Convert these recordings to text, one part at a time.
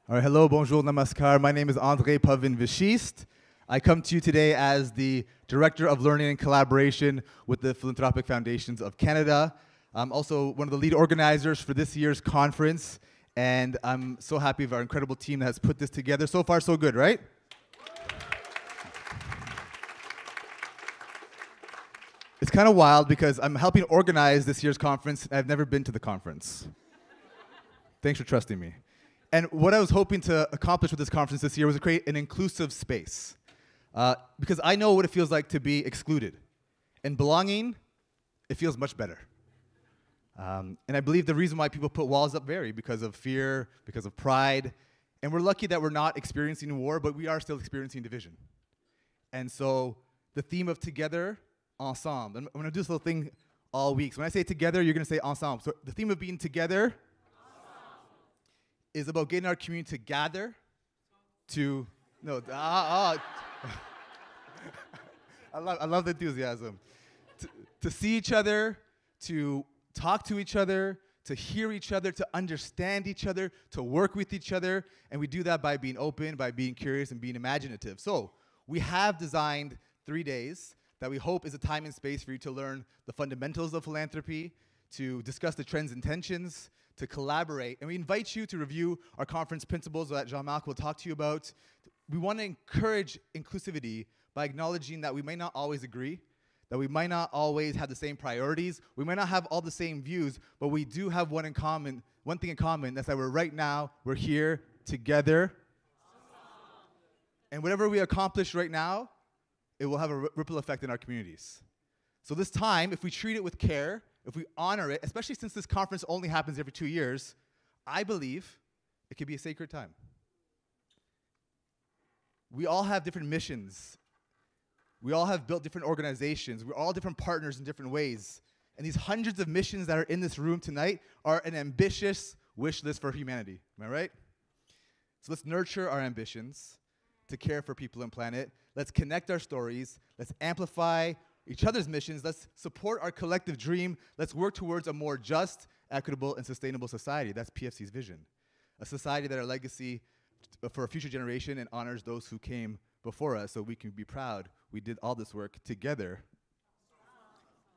All right, hello, bonjour, namaskar. My name is André Vashist. I come to you today as the Director of Learning and Collaboration with the Philanthropic Foundations of Canada. I'm also one of the lead organizers for this year's conference, and I'm so happy of our incredible team that has put this together. So far, so good, right? It's kind of wild because I'm helping organize this year's conference, and I've never been to the conference. Thanks for trusting me. And what I was hoping to accomplish with this conference this year was to create an inclusive space. Because I know what it feels like to be excluded. And belonging, it feels much better. And I believe the reason why people put walls up vary because of fear, because of pride. And we're lucky that we're not experiencing war, but we are still experiencing division. And so the theme of together, ensemble. I'm going to do this little thing all week. So when I say together, you're going to say ensemble. So the theme of being together is about getting our community to gather, I love the enthusiasm. To see each other, to talk to each other, to hear each other, to understand each other, to work with each other, and we do that by being open, by being curious, and being imaginative. So we have designed 3 days that we hope is a time and space for you to learn the fundamentals of philanthropy, to discuss the trends and tensions, to collaborate. And we invite you to review our conference principles that Jean-Marc will talk to you about. We want to encourage inclusivity by acknowledging that we may not always agree, that we might not always have the same priorities, we might not have all the same views, but we do have one thing in common, that's that we're here together. And whatever we accomplish right now, it will have a ripple effect in our communities. So this time, if we treat it with care, if we honor it, especially since this conference only happens every 2 years, I believe it could be a sacred time. We all have different missions. We all have built different organizations. We're all different partners in different ways. And these hundreds of missions that are in this room tonight are an ambitious wish list for humanity. Am I right? So let's nurture our ambitions to care for people and planet. Let's connect our stories. Let's amplify each other's missions. Let's support our collective dream. Let's work towards a more just, equitable, and sustainable society. That's PFC's vision. A society that our legacy for a future generation and honors those who came before us so we can be proud we did all this work together.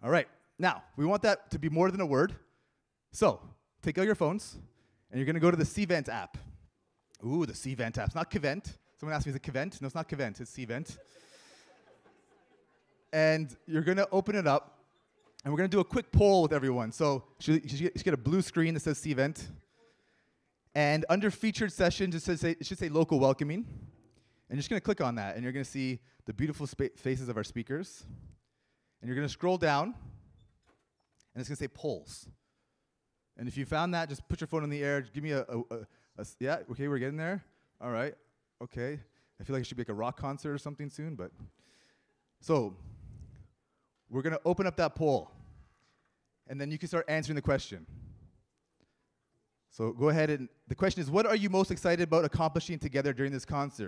All right. Now, we want that to be more than a word. So, take out your phones, and you're going to go to the Cvent app. Ooh, the Cvent app. It's not Kivent. Someone asked me, is it Kivent? No, it's not Kivent. It's Cvent. And you're going to open it up, and we're going to do a quick poll with everyone. So you should get a blue screen that says Cvent. And under featured sessions, it should say local welcoming. And you're just going to click on that, and you're going to see the beautiful faces of our speakers. And you're going to scroll down, and it's going to say polls. And if you found that, just put your phone in the air. Give me yeah, okay, we're getting there. All right, okay. I feel like it should be like a rock concert or something soon, but. So, we're going to open up that poll, and then you can start answering the question. So go ahead, and the question is, what are you most excited about accomplishing together during this conference?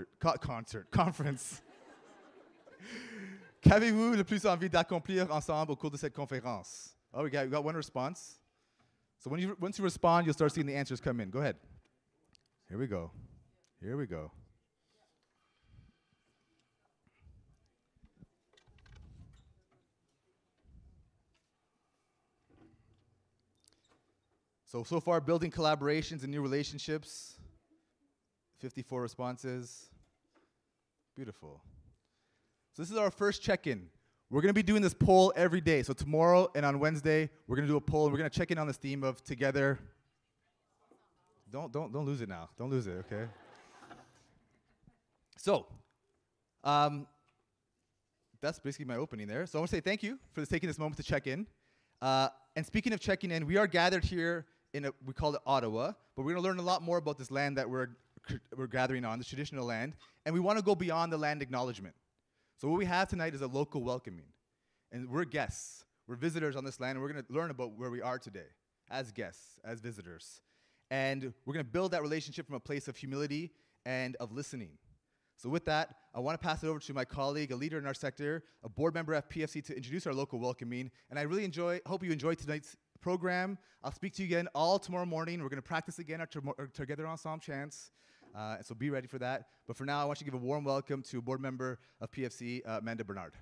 Qu'avez-vous le plus envie d'accomplir ensemble au cours de cette conférence? Oh, we got one response. So once you respond, you'll start seeing the answers come in. Go ahead. Here we go. Here we go. So far, building collaborations and new relationships. 54 responses. Beautiful. So this is our first check-in. We're going to be doing this poll every day. So tomorrow and on Wednesday, we're going to do a poll. And we're going to check in on this theme of together. Don't lose it now. Don't lose it, okay? So, that's basically my opening there. So I want to say thank you for taking this moment to check in. And speaking of checking in, we are gathered here we call it Ottawa, but we're going to learn a lot more about this land that we're gathering on, this traditional land, and we want to go beyond the land acknowledgement. So what we have tonight is a local welcoming, and we're guests. We're visitors on this land, and we're going to learn about where we are today as guests, as visitors. And we're going to build that relationship from a place of humility and of listening. So with that, I want to pass it over to my colleague, a leader in our sector, a board member at PFC, to introduce our local welcoming. And I really hope you enjoyed tonight's program. I'll speak to you again all tomorrow morning. We're going to practice again our Together Ensemble chants. And so be ready for that. But for now, I want you to give a warm welcome to board member of PFC, Amanda Bernard.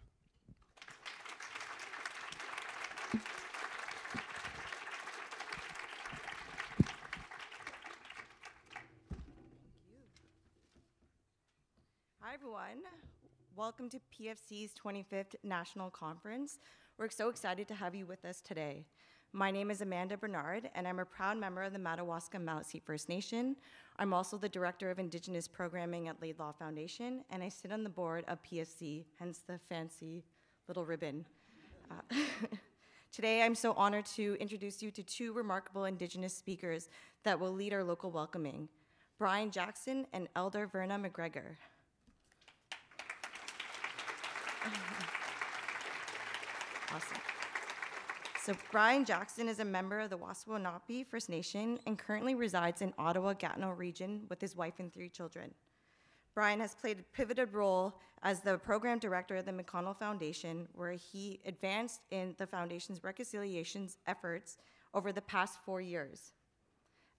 Hi, everyone. Welcome to PFC's 25th National Conference. We're so excited to have you with us today. My name is Amanda Bernard, and I'm a proud member of the Madawaska-Maliseet First Nation. I'm also the Director of Indigenous Programming at Laidlaw Foundation, and I sit on the board of PFC, hence the fancy little ribbon. Today, I'm so honored to introduce you to two remarkable Indigenous speakers that will lead our local welcoming, Brian Jackson and Elder Verna McGregor. Awesome. So Brian Jackson is a member of the Waswanipi First Nation and currently resides in Ottawa-Gatineau region with his wife and 3 children. Brian has played a pivotal role as the program director of the McConnell Foundation, where he advanced in the foundation's reconciliations efforts over the past 4 years.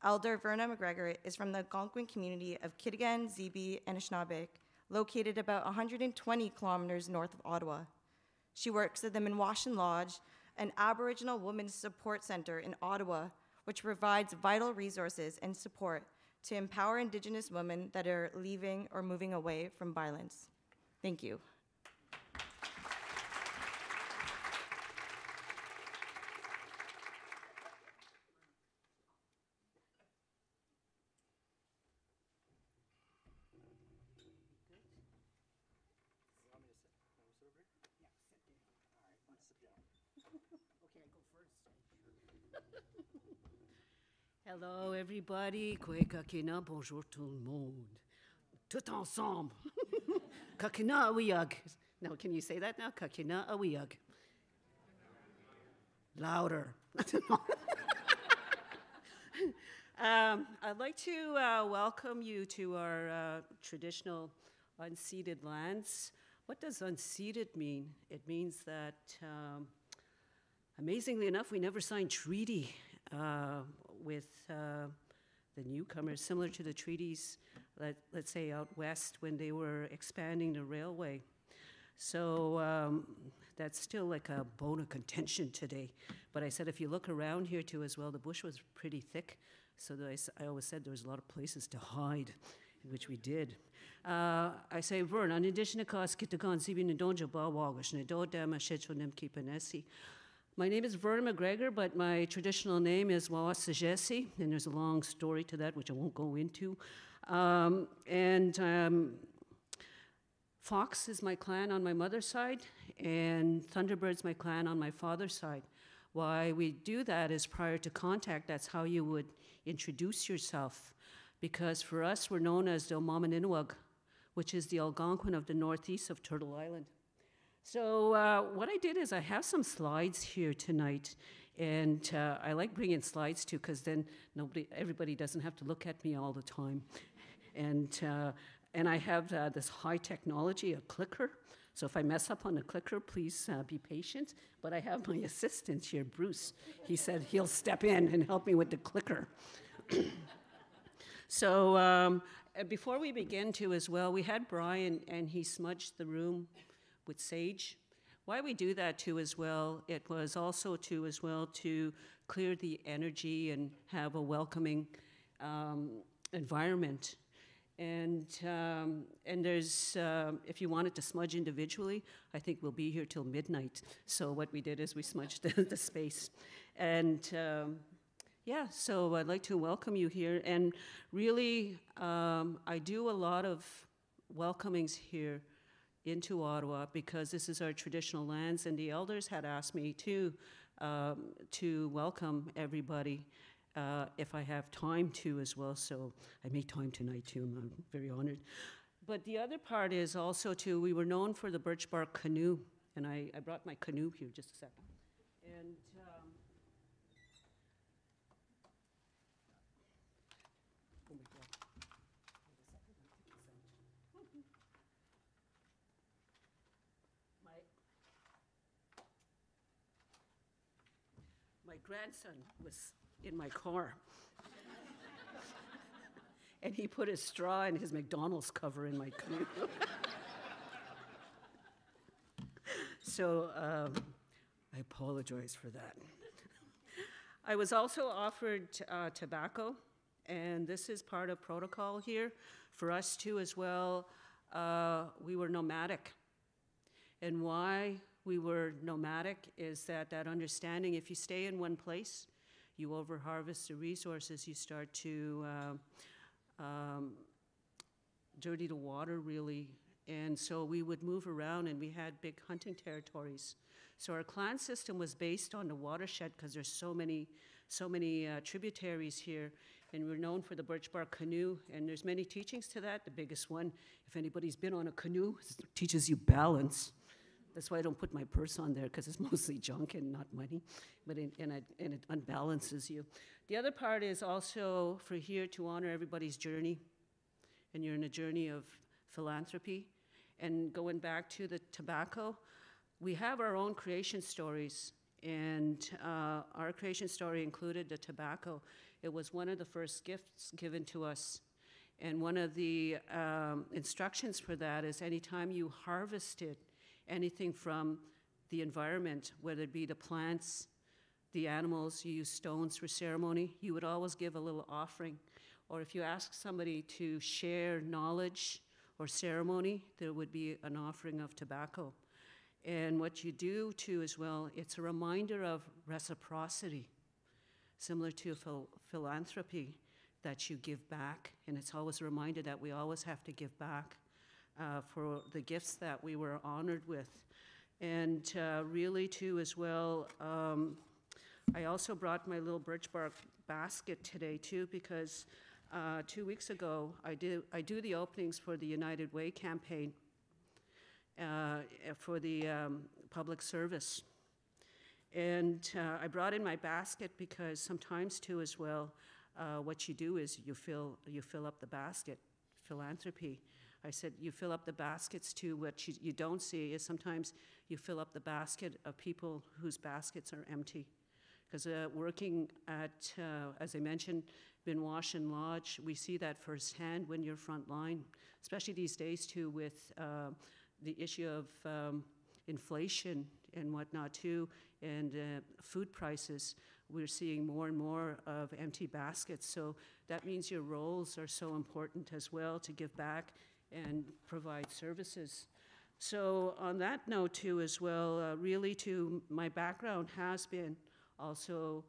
Elder Verna McGregor is from the Algonquin community of Kitigan Zibi Anishinabeg, located about 120 kilometers north of Ottawa. She works at the Minwashin Lodge, an Aboriginal women's support center in Ottawa, which provides vital resources and support to empower Indigenous women that are leaving or moving away from violence. Thank you. Hello everybody, Kwe kakina, bonjour tout le monde. Tout ensemble. Kakina awiyag. Now, can you say that now? Kakina awiyag. Louder. I'd like to welcome you to our traditional unceded lands. What does unceded mean? It means that, amazingly enough, we never signed treaty with the newcomers, similar to the treaties, let's say out west when they were expanding the railway. So that's still like a bone of contention today. But I said if you look around here too as well, the bush was pretty thick. So I always said there was a lot of places to hide, which we did. I say, Vern, an Indigenous Kitigan Zibi Anishinabeg. My name is Verna McGregor, but my traditional name is Wawasajesi, and there's a long story to that, which I won't go into. Fox is my clan on my mother's side, and Thunderbird's my clan on my father's side. Why we do that is prior to contact, that's how you would introduce yourself. Because for us, we're known as the Omamaninwag, which is the Algonquin of the northeast of Turtle Island. So what I did is I have some slides here tonight, and I like bringing slides too, because then everybody doesn't have to look at me all the time. And I have this high technology, a clicker. So if I mess up on the clicker, please be patient. But I have my assistant here, Bruce. He said he'll step in and help me with the clicker. So before we begin too as well, we had Brian, and he smudged the room with sage. Why we do that too as well, it was also too as well to clear the energy and have a welcoming environment. And there's, if you wanted to smudge individually, I think we'll be here till midnight. So what we did is we smudged the space. And yeah, so I'd like to welcome you here. And really, I do a lot of welcomings here into Ottawa because this is our traditional lands, and the elders had asked me to welcome everybody if I have time to as well, so I made time tonight too, I'm very honored. But the other part is also too, we were known for the birch bark canoe, and I brought my canoe here, just a second. And oh my God. My grandson was in my car. and he put his straw and his McDonald's cover in my canoe. So I apologize for that. I was also offered tobacco, and this is part of protocol here for us too as well. We were nomadic, and why we were nomadic is that understanding, if you stay in one place, you overharvest the resources, you start to dirty the water really. And so we would move around, and we had big hunting territories. So our clan system was based on the watershed because there's so many tributaries here, and we're known for the birch bark canoe, and there's many teachings to that. The biggest one, if anybody's been on a canoe, it teaches you balance. That's why I don't put my purse on there, because it's mostly junk and not money, but it unbalances you. The other part is also for here to honor everybody's journey, and you're in a journey of philanthropy. And going back to the tobacco, we have our own creation stories, and our creation story included the tobacco. It was one of the first gifts given to us, and one of the instructions for that is anytime you harvested anything from the environment, whether it be the plants, the animals, you use stones for ceremony, you would always give a little offering. Or if you ask somebody to share knowledge or ceremony, there would be an offering of tobacco. And what you do too as well, it's a reminder of reciprocity, similar to philanthropy, that you give back. And it's always a reminder that we always have to give back for the gifts that we were honored with. And really too as well, I also brought my little birch bark basket today too, because 2 weeks ago, I do the openings for the United Way campaign for the public service. And I brought in my basket because sometimes too as well, what you do is you fill up the basket, philanthropy. I said you fill up the baskets too. What you don't see is sometimes you fill up the basket of people whose baskets are empty. Because working at, as I mentioned, Binwash and Lodge, we see that firsthand when you're front line, especially these days too with the issue of inflation and whatnot too, and food prices. We're seeing more and more of empty baskets. So that means your roles are so important as well to give back and provide services. So on that note too as well, really too, my background has been also,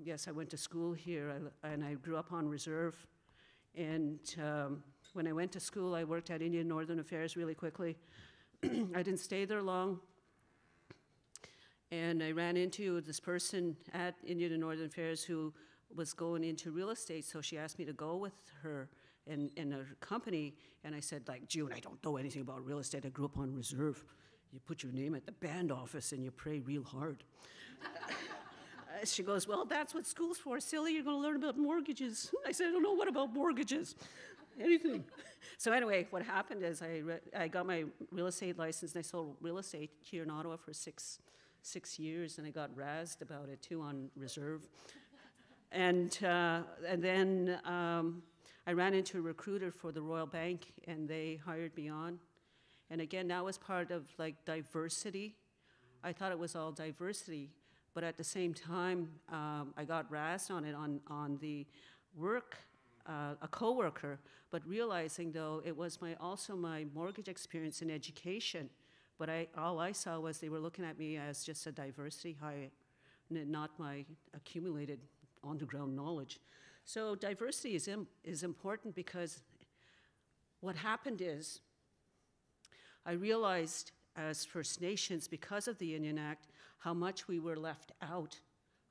yes, I went to school here, and I grew up on reserve. And when I went to school, I worked at Indian Northern Affairs really quickly. I didn't stay there long. And I ran into this person at Indian and Northern Affairs who was going into real estate, so she asked me to go with her in her company. And I said, like, June, I don't know anything about real estate. I grew up on reserve. You put your name at the band office and you pray real hard. She goes, well, that's what school's for, silly. You're going to learn about mortgages. I said, I don't know what about mortgages. Anything. So anyway, what happened is I got my real estate license, and I sold real estate here in Ottawa for six years, and I got razzed about it too on reserve. And then I ran into a recruiter for the Royal Bank, and they hired me on. And again, that was part of like diversity. I thought it was all diversity, but at the same time, I got razzed on it on the work, a coworker, but realizing though it was also my mortgage experience in education. But all I saw was they were looking at me as just a diversity hire, not my accumulated on-the-ground knowledge. So diversity is important, because what happened is I realized as First Nations, because of the Indian Act, how much we were left out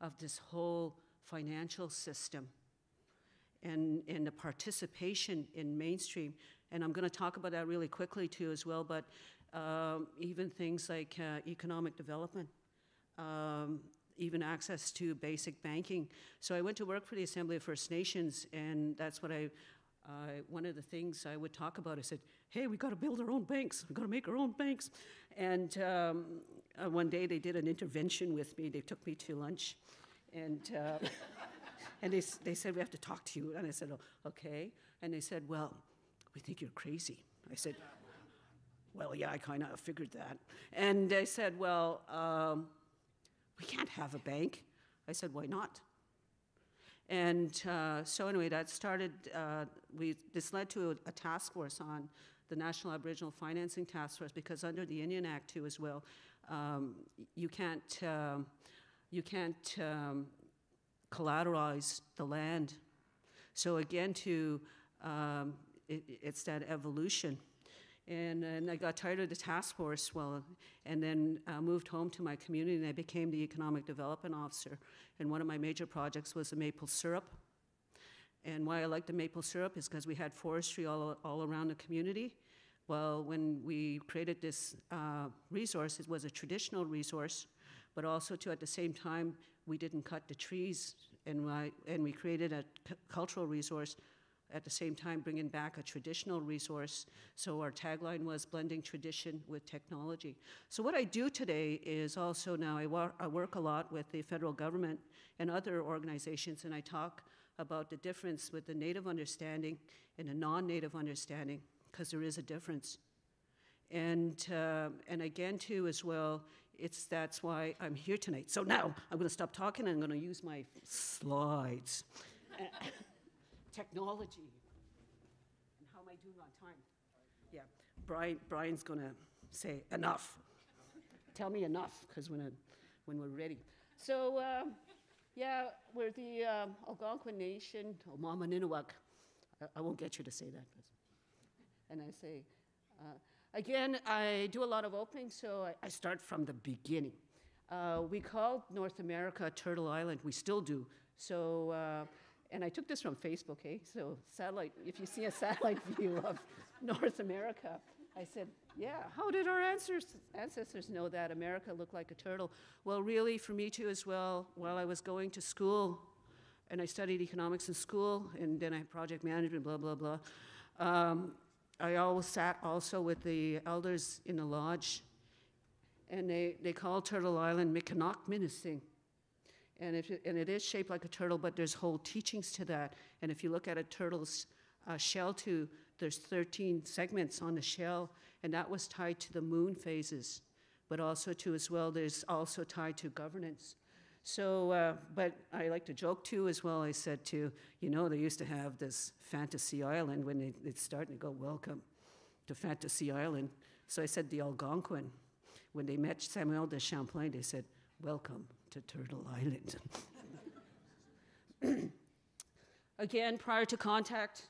of this whole financial system and the participation in mainstream. And I'm going to talk about that really quickly too as well, but even things like economic development, even access to basic banking. So I went to work for the Assembly of First Nations, and that's what one of the things I would talk about. I said, hey, we got to build our own banks. We got to make our own banks. And one day they did an intervention with me. They took me to lunch, and And they said, we have to talk to you. And I said, oh, okay. And they said, well, we think you're crazy. I said, well, yeah, I kind of figured that. And they said, well, we can't have a bank. I said, why not? And so anyway, that started, this led to a task force on the National Aboriginal Financing Task Force, because under the Indian Act too as well, you can't collateralize the land. So again, it's that evolution. And I got tired of the task force, and then moved home to my community, and I became the economic development officer. And one of my major projects was the maple syrup. And why I like the maple syrup is because we had forestry all around the community. Well, when we created this resource, it was a traditional resource, but also at the same time, we didn't cut the trees, and we created a cultural resource, at the same time bringing back a traditional resource. So our tagline was blending tradition with technology. So what I do today is also now I work a lot with the federal government and other organizations, and I talk about the difference with the Native understanding and the non-Native understanding, because there is a difference. And again too as well, that's why I'm here tonight. So now I'm gonna stop talking and I'm gonna use my slides. Technology. And how am I doing on time? Yeah, Brian's gonna say enough. Tell me enough, because when we're ready. So, yeah, we're the Algonquin Nation, Mama Ninawak. I won't get you to say that. And I say, again, I do a lot of openings, so I start from the beginning. We called North America Turtle Island. We still do. So, and I took this from Facebook, eh? So satellite, if you see a satellite view of North America, I said, yeah, how did our ancestors know that America looked like a turtle? Well, really, for me too as well, while I was going to school, and I studied economics in school, and then I had project management, blah, blah, blah. I always sat also with the elders in the lodge, and they call Turtle Island Mikanok Minising. And it is shaped like a turtle, but there's whole teachings to that. And if you look at a turtle's shell too, there's 13 segments on the shell, and that was tied to the moon phases. But also too as well, there's also tied to governance. So, but I like to joke too as well. I said too, you know, they used to have this fantasy island when they'd start and go, welcome to Fantasy Island. So I said the Algonquin. When they met Samuel de Champlain, they said, welcome to Turtle Island. Again, prior to contact,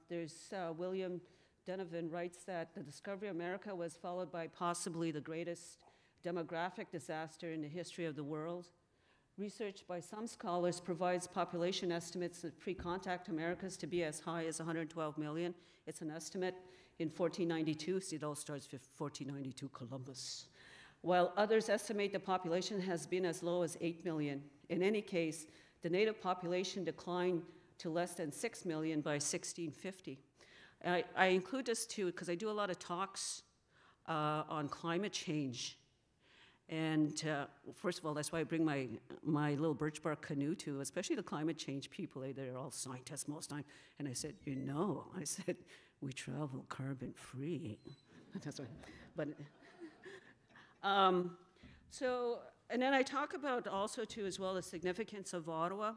there's William Donovan writes that the discovery of America was followed by possibly the greatest demographic disaster in the history of the world. Research by some scholars provides population estimates of pre-contact Americas to be as high as 112 million. It's an estimate in 1492, see it all starts with 1492 Columbus. While others estimate the population has been as low as 8 million. In any case, the native population declined to less than 6 million by 1650. I include this too because I do a lot of talks on climate change. And first of all, that's why I bring my little birch bark canoe too, especially the climate change people. They're all scientists most of the time. And I said, you know, we travel carbon free. That's right. But, so, and then I talk about also too as well the significance of Ottawa.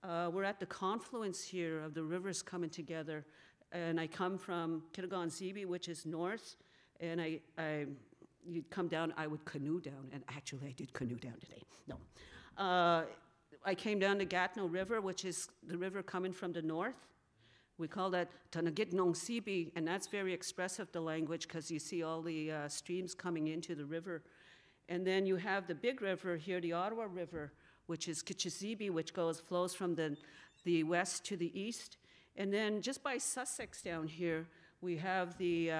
We're at the confluence here of the rivers coming together. And I come from Kitigan Zibi, which is north. And you'd come down, I would canoe down, and actually I did canoe down today. No. I came down the Gatineau River, which is the river coming from the north. We call that Tanagitnong Sibi, and that's very expressive, the language, because you see all the streams coming into the river. And then you have the big river here, the Ottawa River, which is Kichizibi, which flows from the west to the east. And then just by Sussex down here, we have the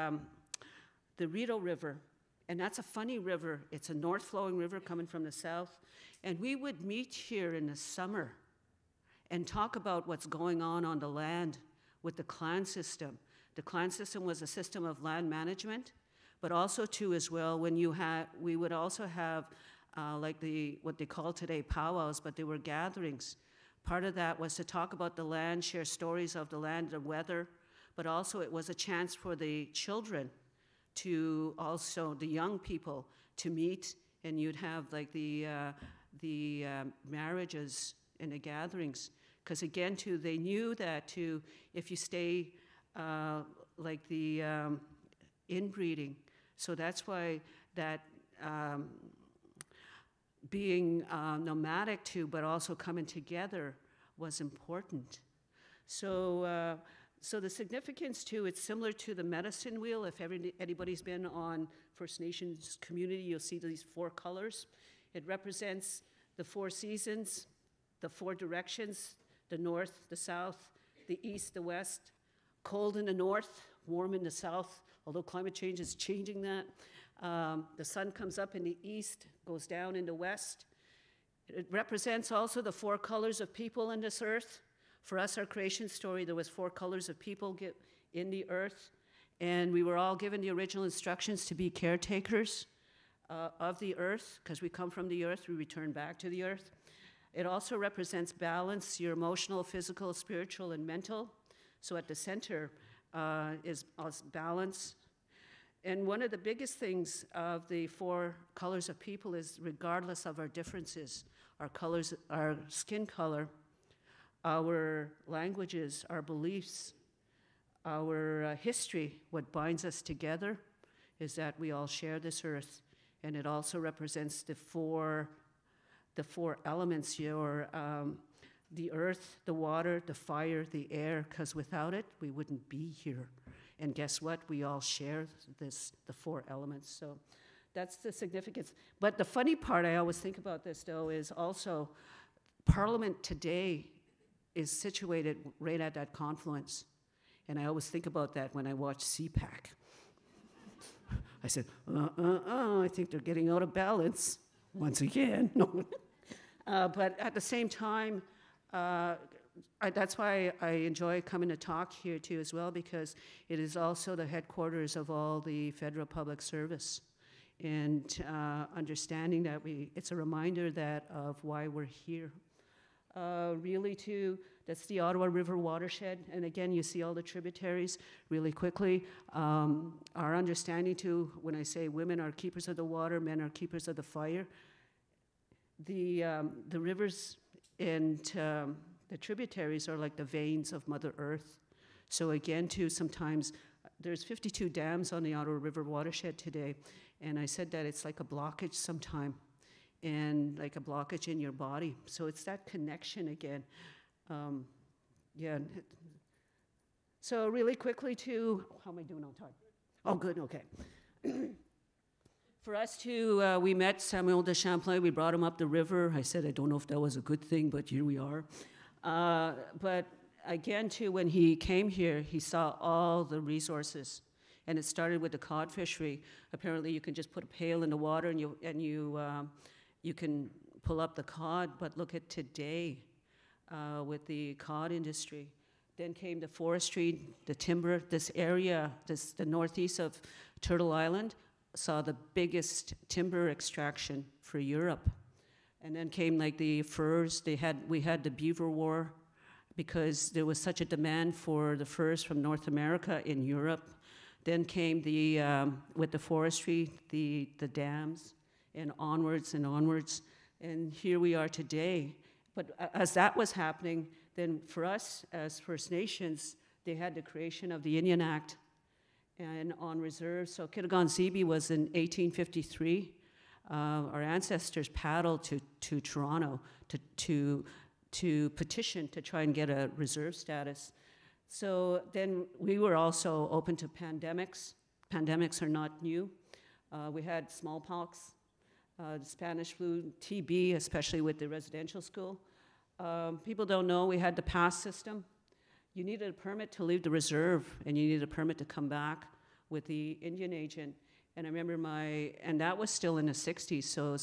Rideau River. And that's a funny river. It's a north-flowing river coming from the south. And we would meet here in the summer and talk about what's going on the land with the clan system. The clan system was a system of land management, but also too as well when we would also have like what they call today powwows, but they were gatherings. Part of that was to talk about the land, share stories of the land, the weather, but also it was a chance for the children to also, the young people, to meet, and you'd have like the marriages and the gatherings. Because again, too, they knew that too, if you stay like the inbreeding, so that's why that being nomadic too, but also coming together was important. So, so the significance too, it's similar to the medicine wheel. If anybody's been on First Nations community, you'll see these 4 colors. It represents the 4 seasons, the 4 directions, the north, the south, the east, the west, cold in the north, warm in the south, although climate change is changing that. The sun comes up in the east, goes down in the west. It represents also the 4 colors of people in this earth. For us, our creation story, there was 4 colors of people in the earth, and we were all given the original instructions to be caretakers of the earth, because we come from the earth, we return back to the earth. It also represents balance, your emotional, physical, spiritual, and mental. So at the center is balance. And one of the biggest things of the 4 colors of people is, regardless of our differences, our colors, our skin color, our languages, our beliefs, our history, what binds us together is that we all share this earth. And it also represents the four elements, the earth, the water, the fire, the air, because without it, we wouldn't be here. And guess what? We all share the 4 elements. So that's the significance. But the funny part, I always think about this, though, is also Parliament today is situated right at that confluence. And I always think about that when I watch CPAC. I said, I think they're getting out of balance once again. No. But at the same time, that's why I enjoy coming to talk here too as well, because it is also the headquarters of all the federal public service. And understanding that it's a reminder of why we're here. Really too, that's the Ottawa River watershed. And again, you see all the tributaries really quickly. Our understanding too, when I say women are keepers of the water, men are keepers of the fire, the rivers and the tributaries are like the veins of Mother Earth. So again too, sometimes there's 52 dams on the Ottawa River watershed today. And I said that it's like a blockage sometime, and like a blockage in your body. So it's that connection again. Yeah. So really quickly too, how am I doing on time? Oh, good, okay. For us too, we met Samuel de Champlain. We brought him up the river. I said, I don't know if that was a good thing, but here we are. But again too, when he came here, he saw all the resources. And it started with the cod fishery. Apparently you can just put a pail in the water and you can pull up the cod, but look at today with the cod industry. Then came the forestry, the timber. This area, the northeast of Turtle Island, saw the biggest timber extraction for Europe. And then came like the furs. We had the beaver war because there was such a demand for the furs from North America in Europe. Then came with the forestry, the dams, and onwards and onwards. And here we are today. But as that was happening, then for us as First Nations, they had the creation of the Indian Act and on reserve. So Kitigan Zibi was in 1853. Our ancestors paddled to Toronto to petition to try and get a reserve status. So then we were also open to pandemics. Pandemics are not new. We had smallpox, the Spanish flu, TB, especially with the residential school. People don't know we had the pass system. You needed a permit to leave the reserve, and you needed a permit to come back with the Indian agent. And I remember and that was still in the 60s, so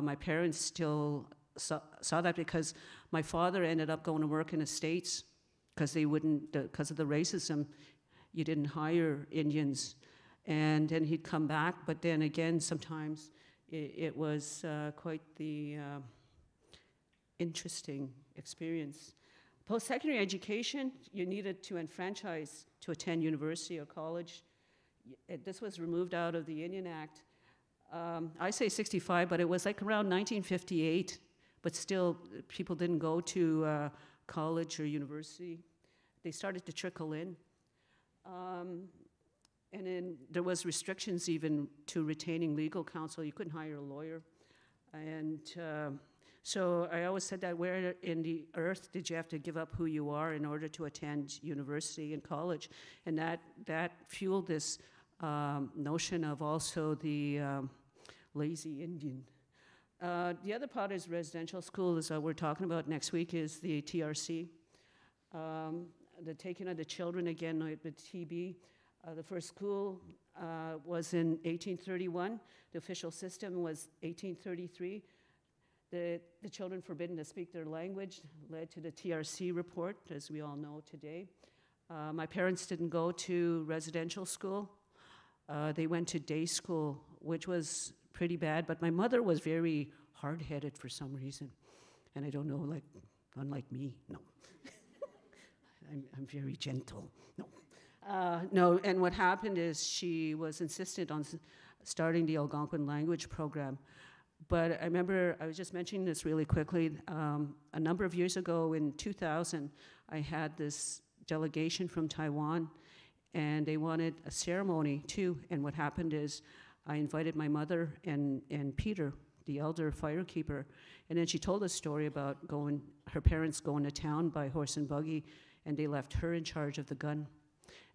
my parents still saw that because my father ended up going to work in the States because they wouldn't, because of the racism, you didn't hire Indians. And then he'd come back, but then again, sometimes it was quite the interesting experience. Post-secondary education, you needed to enfranchise to attend university or college. This was removed out of the Indian Act. I say 65, but it was like around 1958, but still people didn't go to college or university. They started to trickle in. And then there was restrictions even to retaining legal counsel. You couldn't hire a lawyer. And so I always said that where in the earth did you have to give up who you are in order to attend university and college? And that fueled this notion of also the lazy Indian. The other part is residential school, as we're talking about next week, is the TRC. The taking of the children again with TB. The first school was in 1831. The official system was 1833. The children forbidden to speak their language led to the TRC report, as we all know today. My parents didn't go to residential school. They went to day school, which was pretty bad, but my mother was very hard-headed for some reason. And I don't know, like, unlike me, no. I'm very gentle, no. No, and what happened is she was insistent on starting the Algonquin language program. But I remember, I was just mentioning this really quickly, a number of years ago in 2000, I had this delegation from Taiwan, and they wanted a ceremony too. And what happened is I invited my mother and Peter, the elder firekeeper, and then she told a story about her parents going to town by horse and buggy, and they left her in charge of the gun.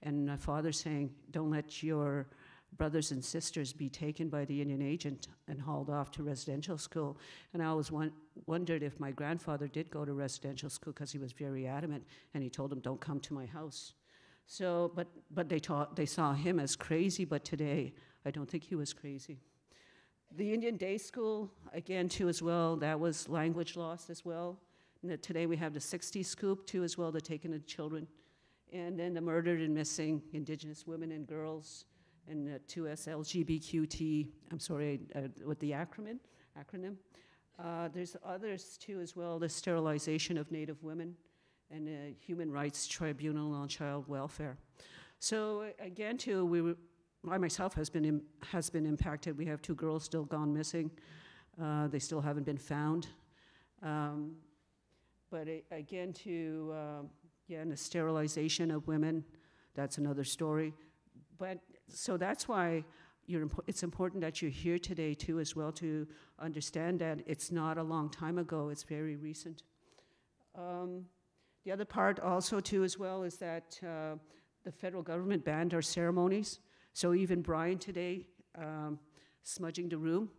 And my father saying, don't let your brothers and sisters be taken by the Indian agent and hauled off to residential school. And I always wondered if my grandfather did go to residential school, because he was very adamant, and he told them, don't come to my house. So, but they saw him as crazy, but today, I don't think he was crazy. The Indian day school, again, too, as well, that was language lost as well. And today we have the 60s scoop, too, as well, the taking of children. And then the murdered and missing Indigenous women and girls, and the 2S LGBTQT, I'm sorry, with the acronym. There's others, too, as well, the sterilization of Native women, and the Human Rights Tribunal on Child Welfare. So again, too, I myself has been impacted. We have 2 girls still gone missing. They still haven't been found. But again, too, and the sterilization of women, that's another story. But so that's why it's important that you're here today too, as well, to understand that it's not a long time ago, it's very recent. The other part also too, as well, is that the federal government banned our ceremonies. So even Brian today, smudging the room,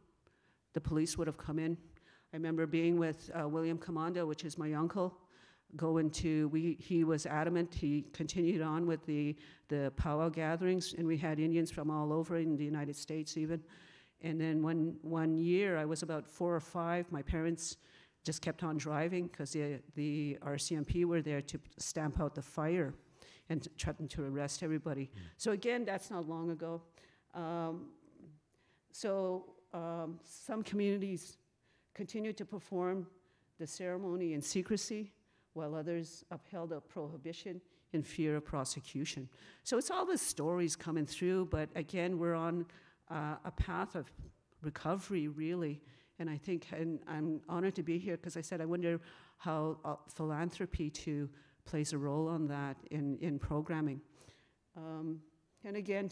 the police would have come in. I remember being with William Commando, which is my uncle, he was adamant, he continued on with the powwow gatherings, and we had Indians from all over in the United States even. And then one year, I was about 4 or 5, my parents just kept on driving because the RCMP were there to stamp out the fire and threaten to arrest everybody. So again, that's not long ago. Some communities continued to perform the ceremony in secrecy, while others upheld a prohibition in fear of prosecution. So it's all the stories coming through, but again, we're on a path of recovery, really. And I think, and I'm honored to be here, because I said I wonder how philanthropy too plays a role on that in programming. And again,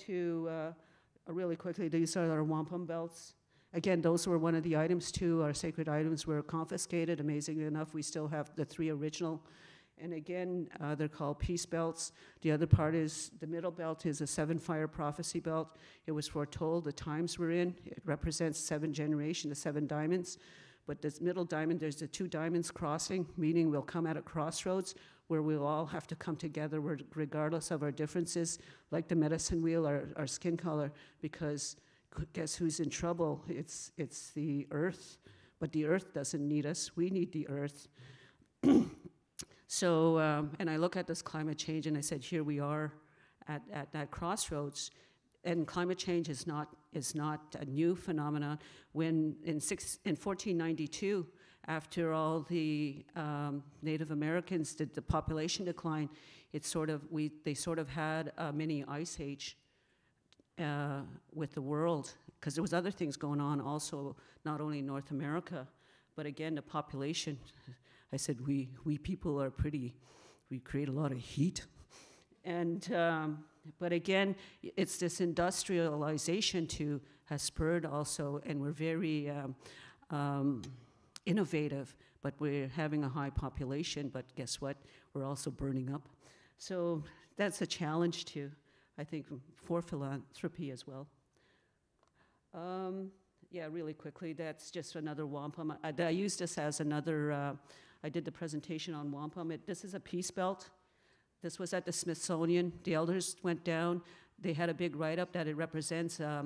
really quickly, these are our wampum belts. Again, those were one of the items too. Our sacred items were confiscated. Amazingly enough, we still have the 3 original. And again, they're called peace belts. The other part is, the middle belt is a 7-fire prophecy belt. It was foretold the times we're in. It represents 7 generations, the 7 diamonds. But this middle diamond, there's the 2 diamonds crossing, meaning we'll come at a crossroads where we'll all have to come together regardless of our differences, like the medicine wheel, our skin color, because guess who's in trouble? It's the earth, but the earth doesn't need us. We need the earth. So, and I look at this climate change, and I said, here we are at that crossroads. And climate change is not a new phenomenon. When in 1492, after all the Native Americans did the population decline, it's sort of, they sort of had a mini ice age with the world, because there was other things going on also, not only in North America, but again, the population. I said, we people are pretty, we create a lot of heat. And, but again, it's this industrialization too has spurred also, and we're very innovative, but we're having a high population, but guess what? We're also burning up. So that's a challenge too, I think, for philanthropy as well. Yeah, really quickly, that's just another wampum. I used this as another, I did the presentation on wampum. This is a peace belt. This was at the Smithsonian. The elders went down. They had a big write-up that it represents a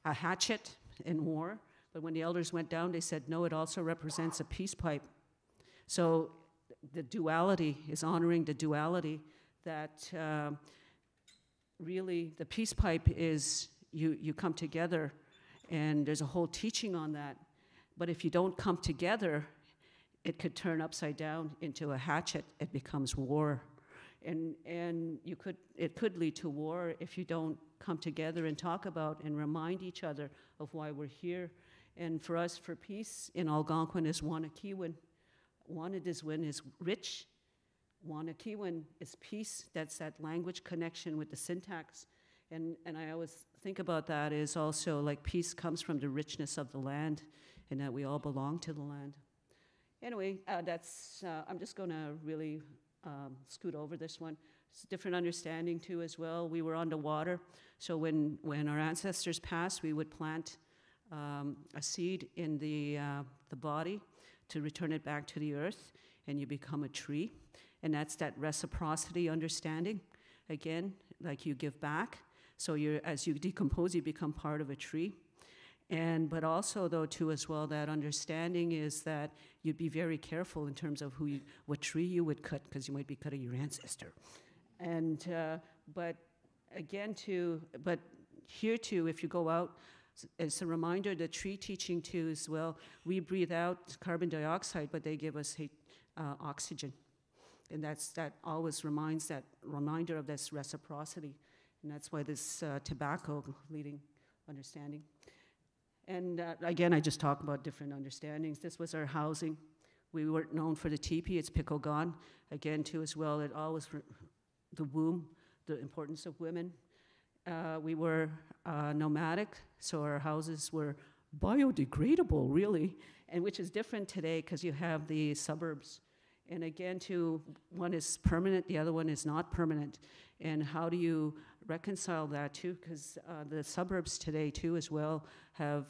hatchet in war. But when the elders went down, they said, no, it also represents a peace pipe. So the duality is honoring the duality that really the peace pipe is you come together, and there's a whole teaching on that. But if you don't come together, it could turn upside down into a hatchet. It becomes war. And it could lead to war if you don't come together and talk about and remind each other of why we're here. And for us, for peace in Algonquin is Wanakiwin. Wanadiswin is rich. Wanakiwin is peace. That's that language connection with the syntax. And I always think about that is also like peace comes from the richness of the land, and that we all belong to the land. Anyway, that's, I'm just gonna really scoot over this one. It's a different understanding too as well. We were underwater, so when our ancestors passed, we would plant a seed in the body to return it back to the earth, and you become a tree. And that's that reciprocity understanding. Again, like you give back, so as you decompose, you become part of a tree. But also, though, too, as well, that understanding is that you'd be very careful in terms of what tree you would cut, because you might be cutting your ancestor. But again, but here too, if you go out, it's a reminder, the tree teaching too as well, we breathe out carbon dioxide, but they give us oxygen. And that always reminds that reminder of this reciprocity. And that's why this tobacco leading understanding. And again, I just talk about different understandings. This was our housing. We weren't known for the teepee, it's pikogan. Again, too, as well, it always, the womb, the importance of women. We were nomadic, so our houses were biodegradable, really, and which is different today because you have the suburbs. And again, too, one is permanent, the other one is not permanent. And how do you reconcile that too? Because the suburbs today too as well have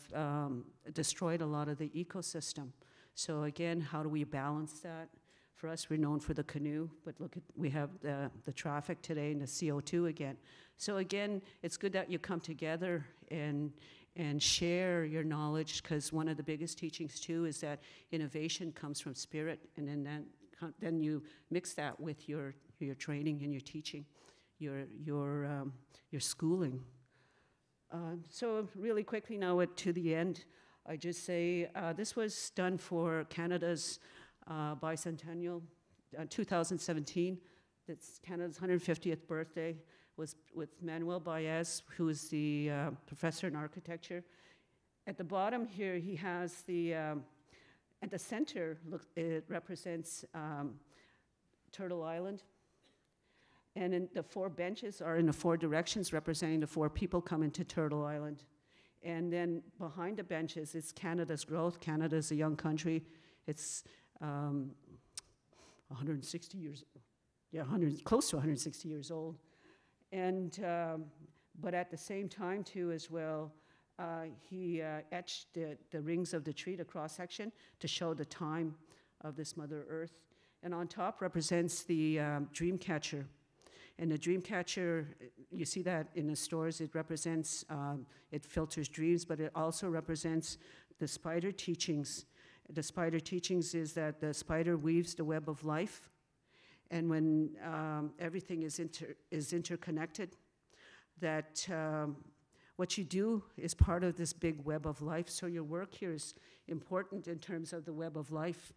destroyed a lot of the ecosystem. So again, how do we balance that? For us, we're known for the canoe, but look at, we have the traffic today and the CO2 again. So again, it's good that you come together and share your knowledge, because one of the biggest teachings too is that innovation comes from spirit, and then you mix that with your training and your teaching, your schooling. So really quickly now to the end, I just say this was done for Canada's bicentennial, 2017. It's Canada's 150th birthday. Was with Manuel Baez, who is the professor in architecture. At the bottom here, he has the, at the center, look, it represents Turtle Island. And in the 4 benches are in the 4 directions, representing the 4 people coming to Turtle Island. And then behind the benches is Canada's growth. Canada's a young country. It's 160 years, yeah, close to 160 years old. And, but at the same time too as well, he etched the rings of the tree, the cross-section, to show the time of this Mother Earth. And on top represents the dream catcher. And the dream catcher, you see that in the stores, it represents, it filters dreams, but it also represents the spider teachings. The spider teachings is that the spider weaves the web of life. And when everything is interconnected, that what you do is part of this big web of life, so your work here is important in terms of the web of life.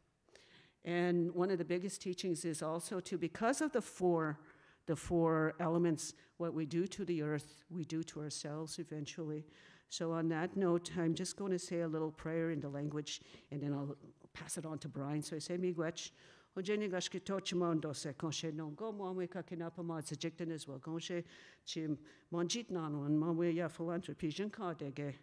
And one of the biggest teachings is also to, because of the four elements, what we do to the earth, we do to ourselves eventually. So on that note, I'm just going to say a little prayer in the language, and then I'll pass it on to Brian. So I say, miigwech, Ojeni gashki tochimondo se konshe non go mwe kakinapa ma zajikten as well konshe chim monjit nanwan mwe ya philanthropy jen ka dege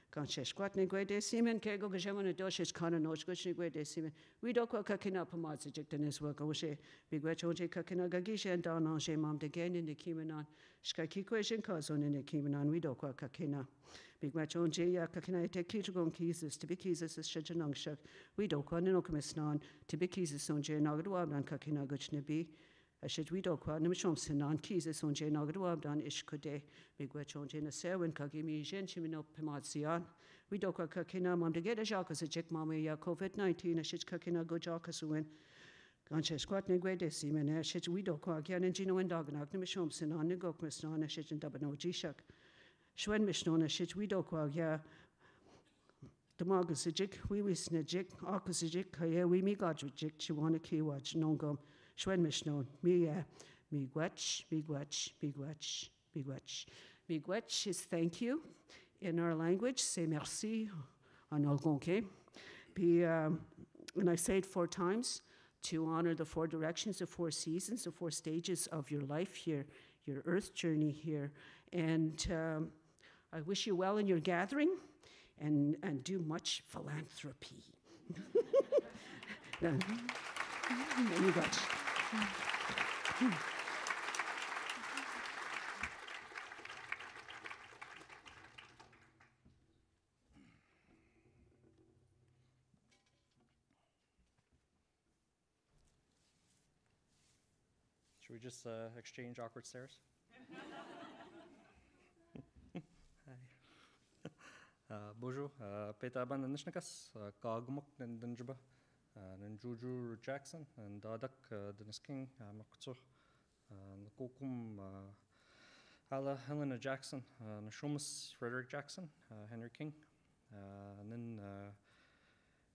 konshe squat ne gwe de simen ke go gejemon doshes kana noch go shni gwe de simen we do ko kakinapa ma zajikten as well konshe bigwe chonje kakina gagishe and dan anje mam de gen in the kimenan shkaki question kazon in the kimenan we do ko kakina Big match on Jay, Kakina, take Kitigan Zibi to be Kizis, Shajanangshak. We don't want no commission to be Kizis on Jay Nagadwab and Kakina Guchnabi. I should we don't want Nimshomson on Kizis on Jay Nagadwab and Ishkode. Big watch on Jay Naserwin, Kagimi, Jen Chimino Pemazian. We don't want Kakina, Mam to get a jock as a chick mamma, COVID-19, a shit Kakina go jock as win. Ganche squat negwe de simen, a shit we don't want Gan and Gino and Dognak, Nimshomson on the Gokmaston, a shit and Dabano Gishak. Shwen mishnona shit we do kwa ya the magasijik we wisnajik akasijik kaya we mi gajik chiwana kiwach nongum shwen mishnon me miigwech is thank you in our language, say merci en Algonquin. And I say it 4 times to honor the 4 directions, the 4 seasons, the 4 stages of your life here, your earth journey here. And I wish you well in your gathering and do much philanthropy. You got Should we just exchange awkward stares? Bonjour, Petaban Anishnakas, Kagmuk and Dunjaba, and Juju Jackson, and Dadak, Dennis King, Makutsur, Kokum, Hala Helena Jackson, Nashomus Frederick Jackson, Henry King, and then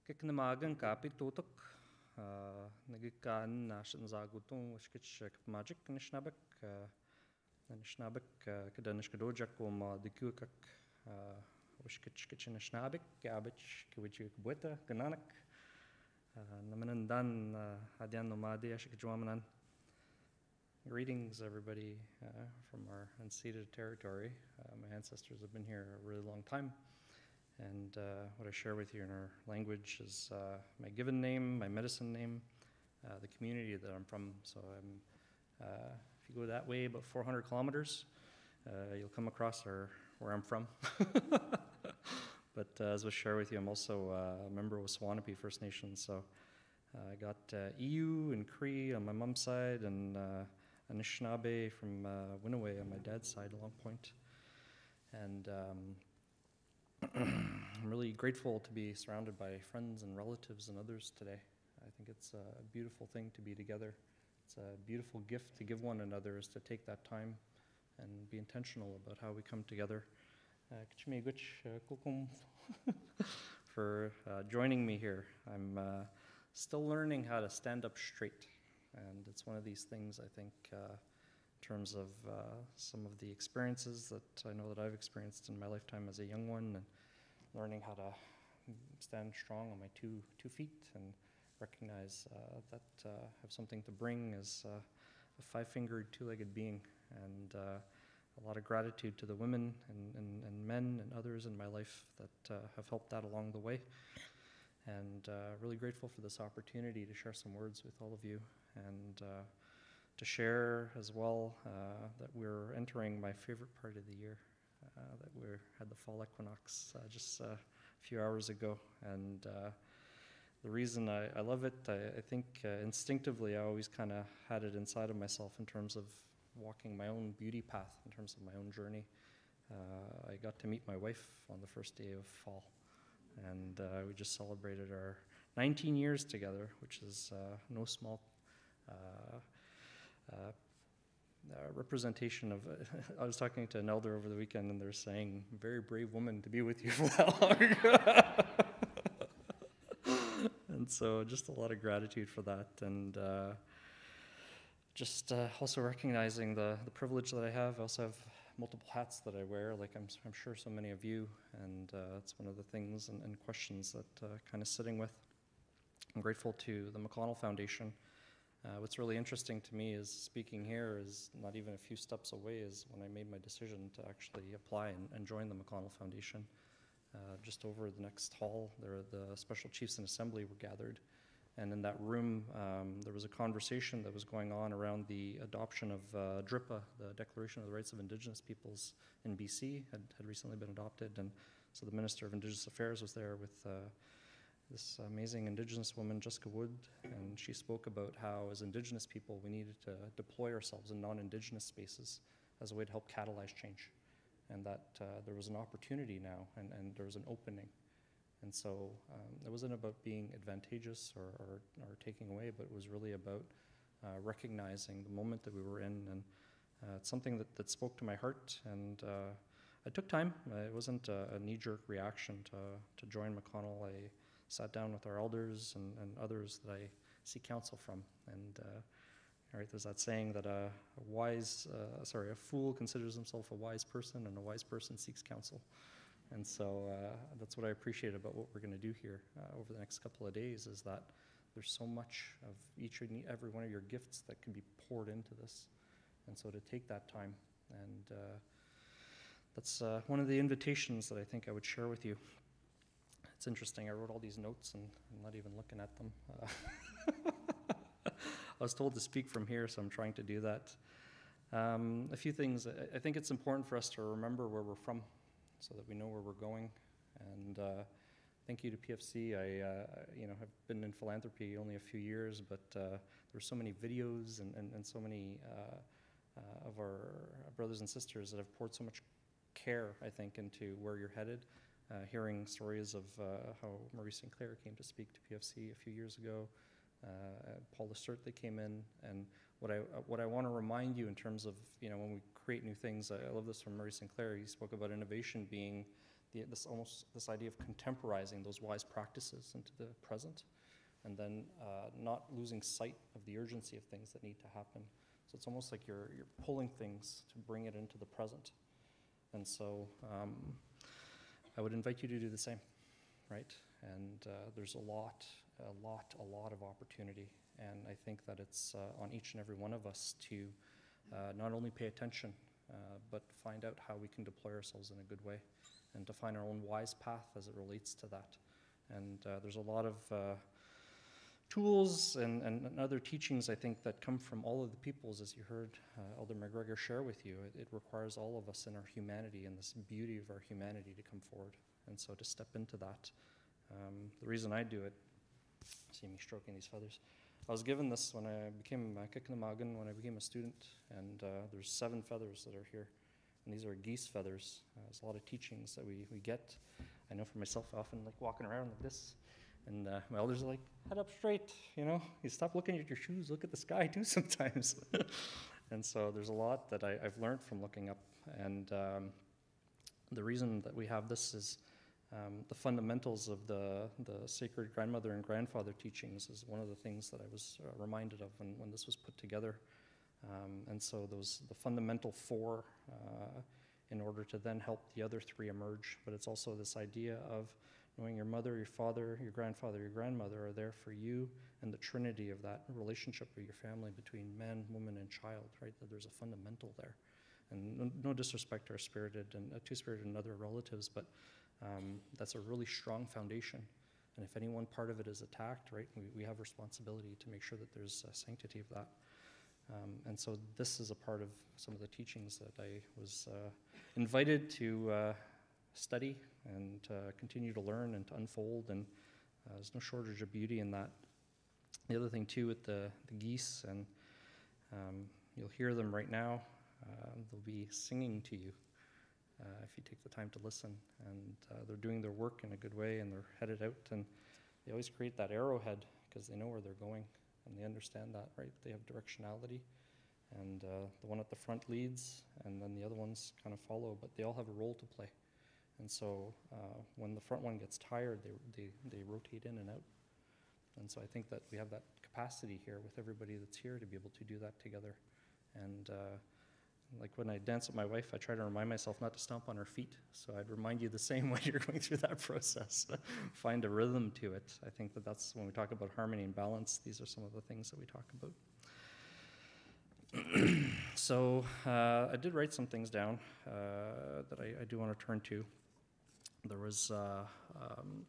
Kiknamagan Kapi Totuk, Nagikan Nashan Zagutung, Skitch Magic, Anishinabeg, Anishinabeg, Kadanishkadojakum, the Kukak. Wishkitch Anishinabeg, Gabich, Kiwichi Bueta, Gananak, Namanan Hadian Nomadi, Ashikajwamanan. Greetings, everybody, from our unceded territory. My ancestors have been here a really long time, and what I share with you in our language is my given name, my medicine name, the community that I'm from. So if you go that way, about 400 kilometers, you'll come across where I'm from. But as I share with you, I'm also a member of Waswanipi First Nation. So I got EU and Cree on my mom's side, and Anishinabe from Winnoway on my dad's side, Long Point. And I'm really grateful to be surrounded by friends and relatives and others today. I think it's a beautiful thing to be together. It's a beautiful gift to give one another, is to take that time and be intentional about how we come together. For joining me here. I'm still learning how to stand up straight, and it's one of these things, I think, in terms of some of the experiences that I know that I've experienced in my lifetime as a young one, and learning how to stand strong on my two feet and recognize that I have something to bring as a 5-fingered, 2-legged being, and a lot of gratitude to the women and men and others in my life that have helped that along the way. And really grateful for this opportunity to share some words with all of you, and to share as well that we're entering my favorite part of the year, that we had the fall equinox just a few hours ago. And the reason I love it, I think instinctively I always kind of had it inside of myself in terms of walking my own beauty path, in terms of my own journey. I got to meet my wife on the first day of fall, and we just celebrated our 19 years together, which is no small representation of, I was talking to an elder over the weekend and they're saying, very brave woman to be with you for that long. And so just a lot of gratitude for that. And just also recognizing the privilege that I have. I also have multiple hats that I wear, like I'm sure so many of you. And it's one of the things and questions that kind of sitting with. I'm grateful to the McConnell Foundation. What's really interesting to me is speaking here is not even a few steps away is when I made my decision to actually apply and join the McConnell Foundation. Just over the next hall, the Special Chiefs in Assembly were gathered. And in that room, there was a conversation that was going on around the adoption of DRIPA, the Declaration of the Rights of Indigenous Peoples in BC, had recently been adopted. And so the Minister of Indigenous Affairs was there with this amazing Indigenous woman, Jessica Wood, and she spoke about how, as Indigenous people, we needed to deploy ourselves in non-Indigenous spaces as a way to help catalyze change, and that there was an opportunity now, and there was an opening. And so it wasn't about being advantageous or taking away, but it was really about recognizing the moment that we were in, and it's something that spoke to my heart, and it took time. It wasn't a knee-jerk reaction to join McConnell. I sat down with our elders and others that I seek counsel from. And right, there's that saying that a fool considers himself a wise person, and a wise person seeks counsel. And so that's what I appreciate about what we're going to do here over the next couple of days, is that there's so much of each and every one of your gifts that can be poured into this. And so to take that time, and that's one of the invitations that I think I would share with you. It's interesting, I wrote all these notes and I'm not even looking at them. I was told to speak from here, so I'm trying to do that. A few things. I think it's important for us to remember where we're from so that we know where we're going. And thank you to PFC. I have been in philanthropy only a few years, but there's so many videos and so many of our brothers and sisters that have poured so much care, I think, into where you're headed. Hearing stories of how Maurice Sinclair came to speak to PFC a few years ago, Paul Lessert that came in, and what I want to remind you in terms of, when we create new things, I love this from Maurice Sinclair. He spoke about innovation being this idea of contemporizing those wise practices into the present, and then not losing sight of the urgency of things that need to happen. So it's almost like you're pulling things to bring it into the present, and so. I would invite you to do the same, right? And there's a lot of opportunity. And I think that it's on each and every one of us to not only pay attention, but find out how we can deploy ourselves in a good way, and to find our own wise path as it relates to that. And there's a lot of tools and other teachings, I think, that come from all of the peoples, as you heard Elder McGregor share with you. It requires all of us in our humanity and this beauty of our humanity to come forward, and so to step into that. The reason I do it, see me stroking these feathers, I was given this when I became Kitigan, when I became a student, and there's 7 feathers that are here, and these are geese feathers. There's a lot of teachings that we get. I know for myself, I often like walking around like this. And my elders are like, head up straight, you stop looking at your shoes, look at the sky too sometimes. And so there's a lot that I've learned from looking up. And the reason that we have this is the fundamentals of the sacred grandmother and grandfather teachings is one of the things that I was reminded of when this was put together. And so the fundamental 4 in order to then help the other 3 emerge. But it's also this idea of knowing your mother, your father, your grandfather, your grandmother are there for you, and the trinity of that relationship with your family between man, woman, and child, right? That there's a fundamental there. And no disrespect to our spirited and two-spirited and other relatives, but that's a really strong foundation. And if any one part of it is attacked, right, we have responsibility to make sure that there's a sanctity of that. And so this is a part of some of the teachings that I was invited to study and continue to learn and to unfold, and there's no shortage of beauty in that. The other thing too with the geese, and you'll hear them right now, they'll be singing to you if you take the time to listen, and they're doing their work in a good way, and they're headed out, and they always create that arrowhead because they know where they're going, and they understand that, right? They have directionality, And the one at the front leads, and then the other ones kind of follow, but they all have a role to play. And so when the front one gets tired, they rotate in and out. And so I think that we have that capacity here with everybody that's here to be able to do that together. And like when I dance with my wife, I try to remind myself not to stomp on her feet. So I'd remind you the same when you're going through that process. Find a rhythm to it. I think that that's when we talk about harmony and balance, these are some of the things that we talk about. So I did write some things down that I do want to turn to. There was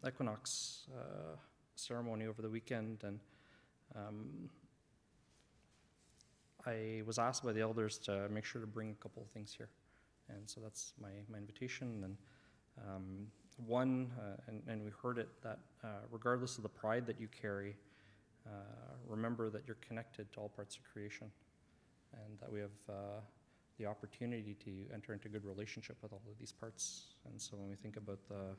equinox ceremony over the weekend, and I was asked by the elders to make sure to bring a couple of things here. And so that's my invitation. And one, and we heard it, that regardless of the pride that you carry, remember that you're connected to all parts of creation, and that we have the opportunity to enter into good relationship with all of these parts. And so when we think about the,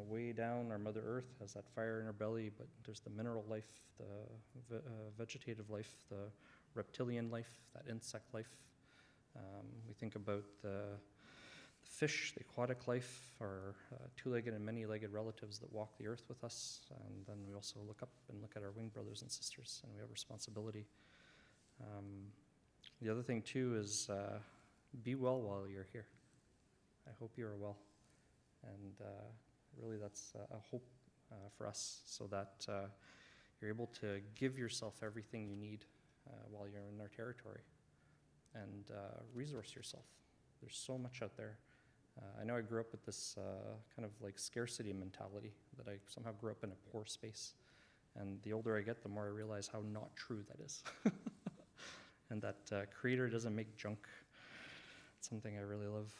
way down, our Mother Earth has that fire in her belly, but there's the mineral life, the vegetative life, the reptilian life, that insect life. We think about the fish, the aquatic life, our two-legged and many-legged relatives that walk the earth with us. And then we also look up and look at our winged brothers and sisters, and we have responsibility. The other thing, too, is be well while you're here. I hope you are well. And really that's a hope for us, so that you're able to give yourself everything you need while you're in our territory, and resource yourself. There's so much out there. I know I grew up with this kind of like scarcity mentality, that I somehow grew up in a poor space. And the older I get, the more I realize how not true that is. And that Creator doesn't make junk. It's something I really love.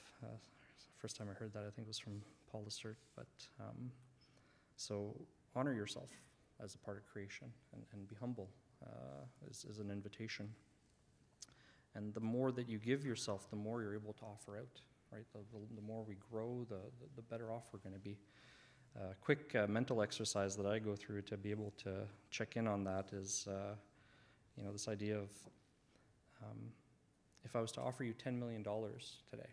First time I heard that, I think it was from Paul Lessert. But so honor yourself as a part of creation, and be humble is an invitation. And the more that you give yourself, the more you're able to offer out, right? The more we grow, the better off we're going to be. Quick mental exercise that I go through to be able to check in on that is, this idea of, if I was to offer you $10 million today,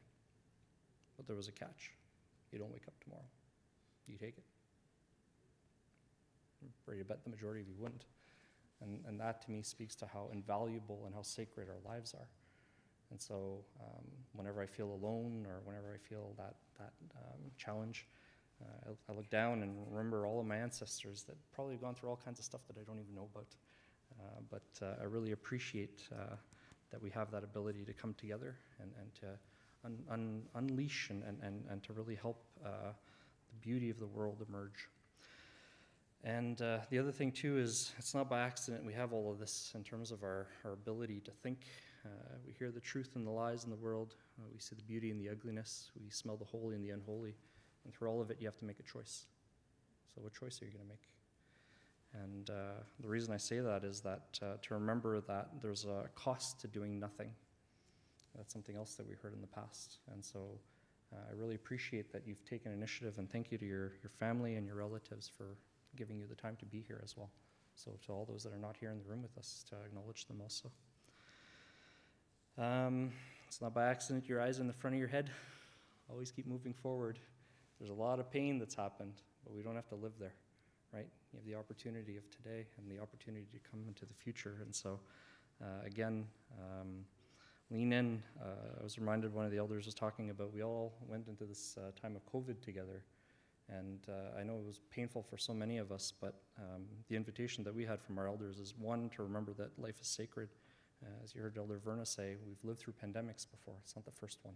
but there was a catch, you don't wake up tomorrow, do you take it? I'm ready to bet the majority of you wouldn't. And that to me speaks to how invaluable and how sacred our lives are. And so whenever I feel alone, or whenever I feel that challenge, I look down and remember all of my ancestors that probably have gone through all kinds of stuff that I don't even know about. But I really appreciate that we have that ability to come together and to unleash and to really help the beauty of the world emerge. And the other thing, too, is it's not by accident we have all of this in terms of our ability to think. We hear the truth and the lies in the world. We see the beauty and the ugliness. We smell the holy and the unholy. And through all of it, you have to make a choice. So what choice are you going to make? And the reason I say that is that to remember that there's a cost to doing nothing. That's something else that we heard in the past. And so I really appreciate that you've taken initiative, and thank you to your family and your relatives for giving you the time to be here as well. So to all those that are not here in the room with us, to acknowledge them also. It's not by accident your eyes are in the front of your head. Always keep moving forward. There's a lot of pain that's happened, but we don't have to live there, right? You have the opportunity of today and the opportunity to come into the future. And so, again, lean in. I was reminded, one of the elders was talking about, we all went into this time of COVID together. And I know it was painful for so many of us, but the invitation that we had from our elders is, one, to remember that life is sacred. As you heard Elder Verna say, we've lived through pandemics before. It's not the first one.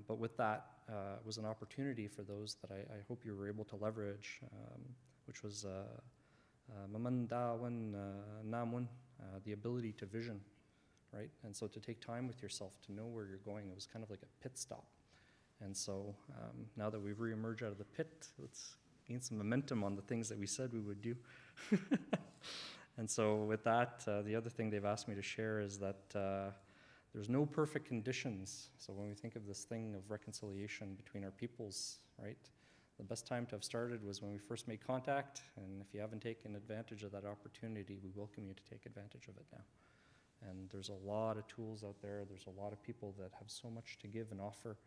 But with that, it was an opportunity for those that I hope you were able to leverage, which was the ability to vision, right? And so to take time with yourself, to know where you're going. It was kind of like a pit stop. And so now that we've reemerged out of the pit, let's gain some momentum on the things that we said we would do. And so with that, the other thing they've asked me to share is that there's no perfect conditions. So when we think of this thing of reconciliation between our peoples, right, the best time to have started was when we first made contact. And if you haven't taken advantage of that opportunity, we welcome you to take advantage of it now. And there's a lot of tools out there. There's a lot of people that have so much to give and offer.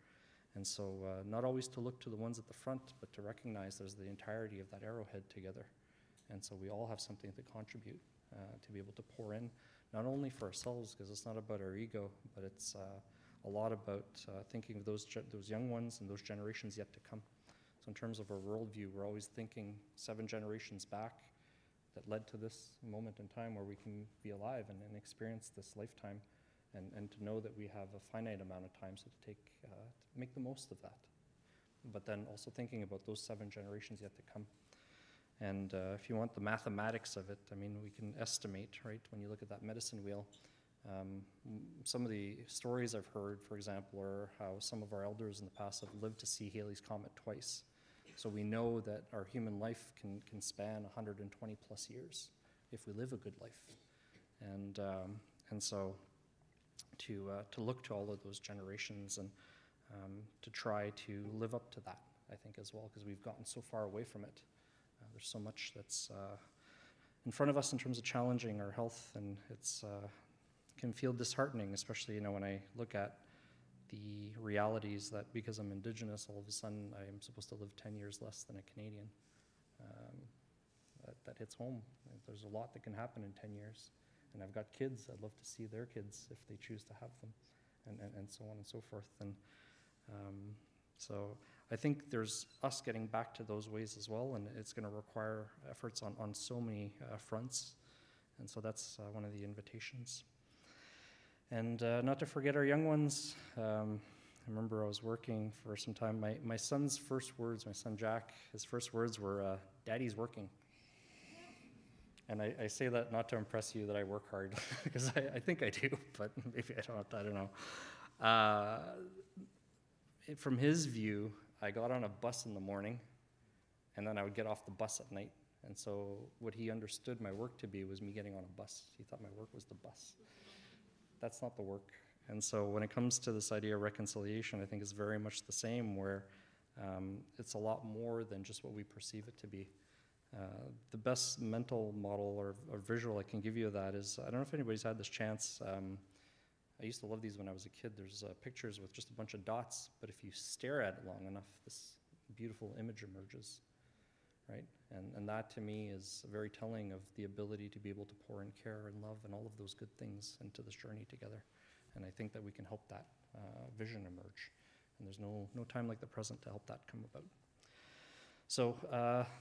And so not always to look to the ones at the front, but to recognize there's the entirety of that arrowhead together. And so we all have something to contribute, to be able to pour in, not only for ourselves, because it's not about our ego, but it's a lot about thinking of those young ones and those generations yet to come. So in terms of our worldview, we're always thinking 7 generations back that led to this moment in time where we can be alive and experience this lifetime, and to know that we have a finite amount of time, so to make the most of that. But then also thinking about those 7 generations yet to come. And if you want the mathematics of it, I mean, we can estimate, right? When you look at that medicine wheel, some of the stories I've heard, for example, are how some of our elders in the past have lived to see Halley's Comet twice. So we know that our human life can span 120 plus years if we live a good life. And so to look to all of those generations and to try to live up to that, I think, as well, because we've gotten so far away from it. There's so much that's in front of us in terms of challenging our health, and it's can feel disheartening, especially when I look at the realities that because I'm Indigenous, all of a sudden I am supposed to live 10 years less than a Canadian. That hits home. There's a lot that can happen in 10 years. And I've got kids. I'd love to see their kids if they choose to have them, and so on and so forth. And so I think there's us getting back to those ways as well, and it's going to require efforts on so many fronts. And so that's one of the invitations. And not to forget our young ones. I remember I was working for some time. My son's first words, my son Jack, his first words were, "Daddy's working." And I say that not to impress you that I work hard, because I think I do, but maybe I don't know. From his view, I got on a bus in the morning, and then I would get off the bus at night. And so what he understood my work to be was me getting on a bus. He thought my work was the bus. That's not the work. And so when it comes to this idea of reconciliation, I think it's very much the same, where it's a lot more than just what we perceive it to be. The best mental model or visual I can give you of that is, I don't know if anybody's had this chance. I used to love these when I was a kid. There's pictures with just a bunch of dots, but if you stare at it long enough, this beautiful image emerges, right? And that to me is very telling of the ability to be able to pour in care and love and all of those good things into this journey together. And I think that we can help that vision emerge. And there's no time like the present to help that come about. So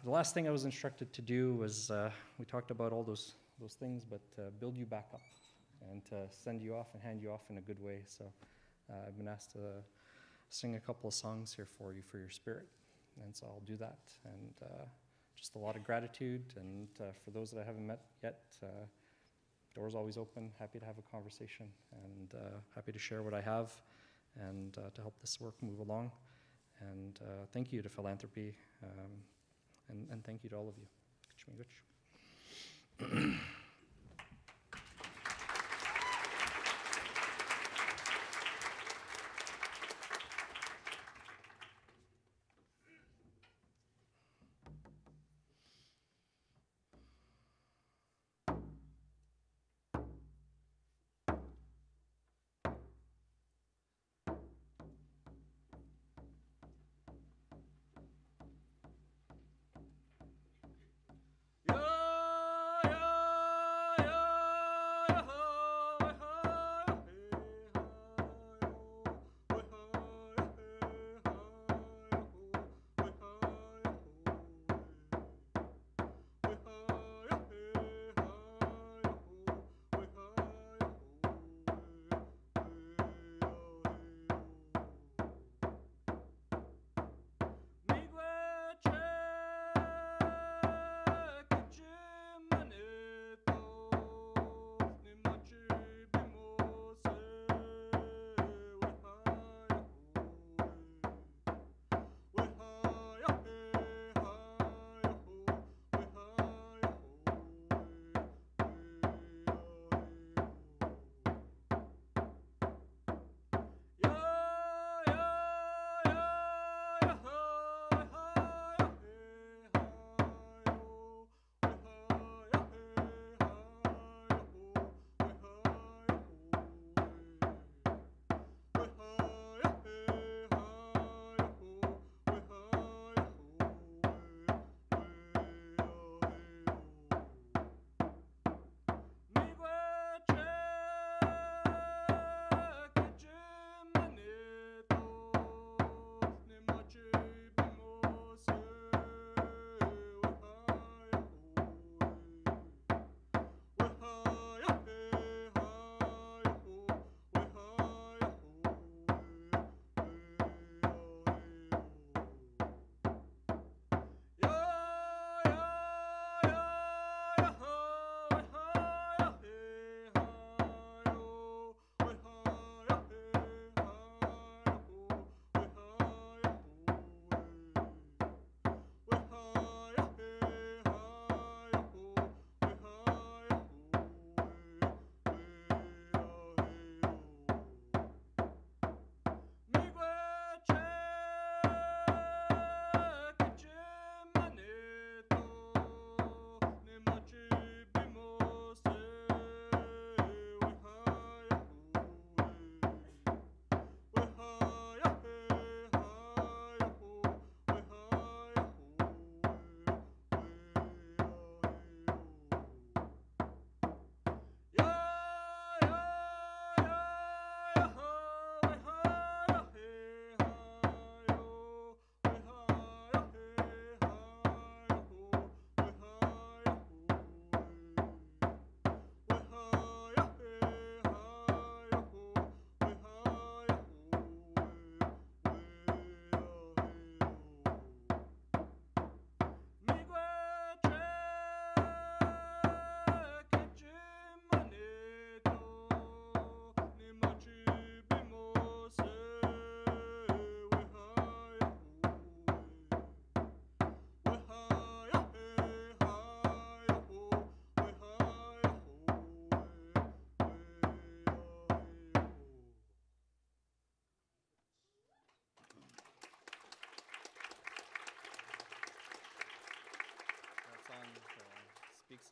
the last thing I was instructed to do was, we talked about all those things, but build you back up and to send you off and hand you off in a good way. So I've been asked to sing a couple of songs here for you, for your spirit. And so I'll do that. And just a lot of gratitude. And for those that I haven't met yet, doors always open, happy to have a conversation, and happy to share what I have and to help this work move along. And thank you to philanthropy, and thank you to all of you.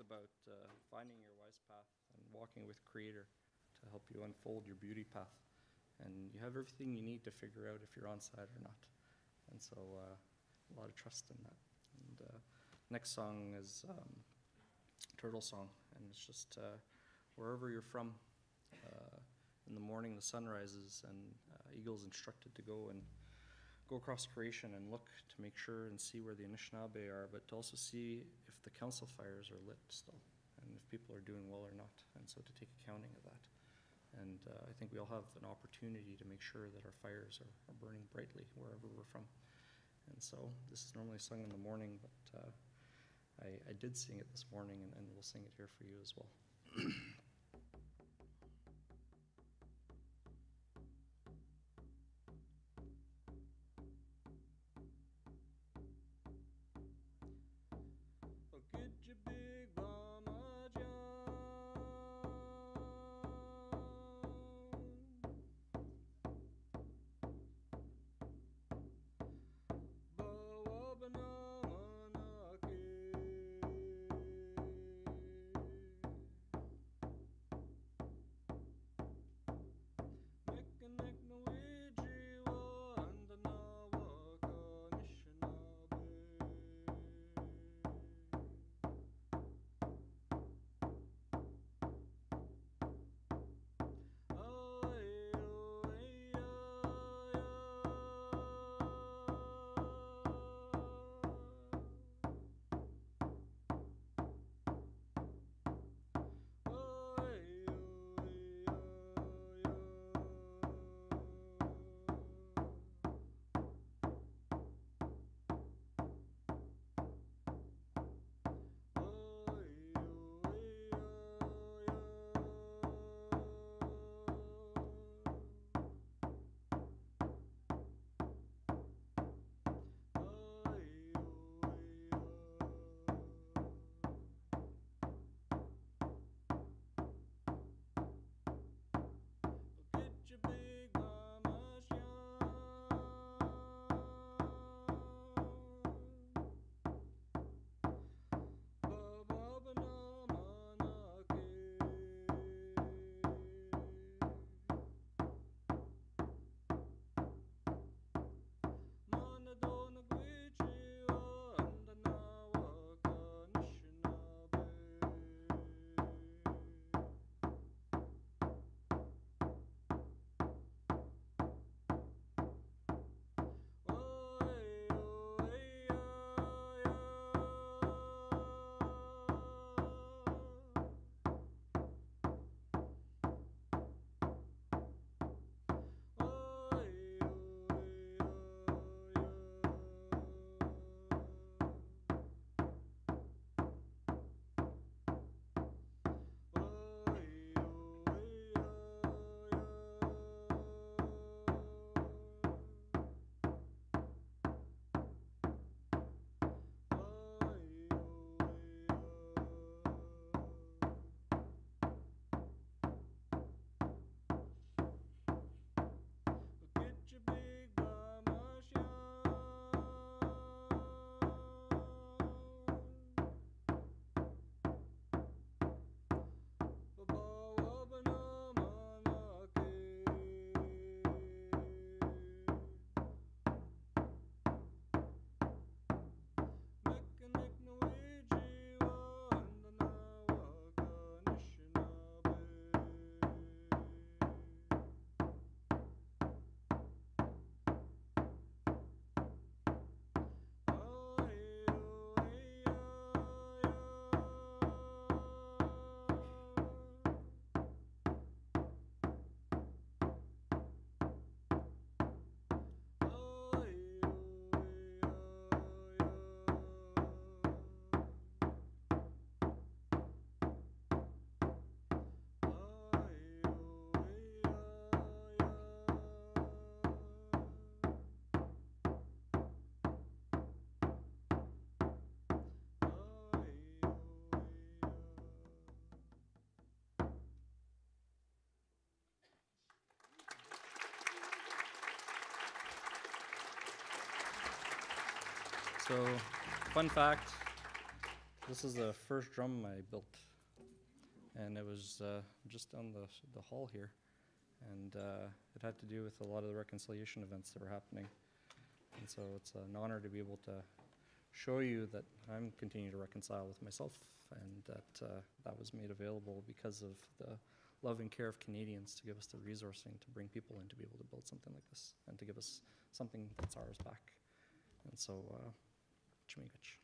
about finding your wise path and walking with Creator to help you unfold your beauty path. And you have everything you need to figure out if you're on side or not. And so a lot of trust in that. And next song is Turtle Song, and it's just wherever you're from. In the morning the sun rises, and Eagle's instructed to go across creation and look to make sure and see where the Anishinaabe are, but to also see if the council fires are lit still, and if people are doing well or not, and so to take accounting of that. And I think we all have an opportunity to make sure that our fires are burning brightly wherever we're from. And so this is normally sung in the morning, but I did sing it this morning, and we'll sing it here for you as well. So, fun fact, This is the first drum I built, and it was just down the hall here, and it had to do with a lot of the reconciliation events that were happening. And so it's an honor to be able to show you that I'm continuing to reconcile with myself, and that that was made available because of the love and care of Canadians to give us the resourcing to bring people in to be able to build something like this and to give us something that's ours back. And so, Chimigach.